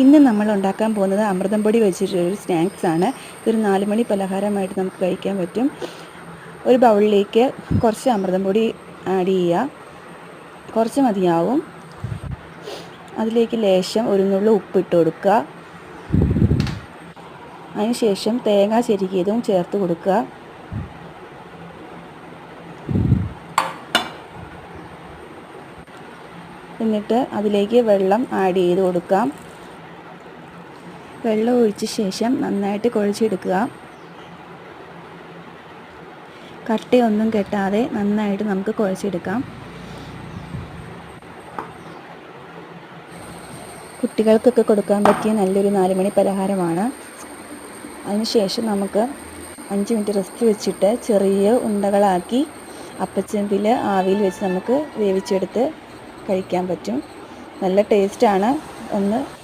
ഇന്ന് നമ്മൾ ഉണ്ടാക്കാൻ പോകുന്നത് അമൃതം പൊടി വെച്ചിട്ടൊരു സ്നാക്സാണ്. ഇതൊരു 4 മണി പലഹാരമായിട്ട് നമുക്ക് കഴിക്കാൻ പറ്റും. ഒരു ബൗളിലേക്ക് കുറച്ച് അമൃതം പൊടി ആഡ് ചെയ്യുക. കുറച്ച് മതിയാവും. അതിലേക്ക് ലേശം ഒരു നുള്ളു ഉപ്പിട്ട് കൊടുക്കുക. അതിനുശേഷം തേങ്ങ ചെരുകിയതും ചേർത്ത് കൊടുക്കുക. എന്നിട്ട് അതിലേക്ക് വെള്ളം ആഡ് ചെയ്ത് കൊടുക്കാം. വെള്ളം ഒഴിച്ച ശേഷം നന്നായിട്ട് കുഴച്ചെടുക്കുക. കട്ടയൊന്നും കെട്ടാതെ നന്നായിട്ട് നമുക്ക് കുഴച്ചെടുക്കാം. കുട്ടികൾക്കൊക്കെ കൊടുക്കാൻ പറ്റിയ നല്ലൊരു 4 മണി പലഹാരമാണ്. അതിനുശേഷം നമുക്ക് 5 മിനിറ്റ് റെസ്റ്റ് വെച്ചിട്ട് ചെറിയ ഉണ്ടകളാക്കി അപ്പച്ചെമ്പിൽ ആവിയിൽ വെച്ച് നമുക്ക് വേവിച്ചെടുത്ത് കഴിക്കാൻ പറ്റും. നല്ല ടേസ്റ്റാണ്. ഒന്ന്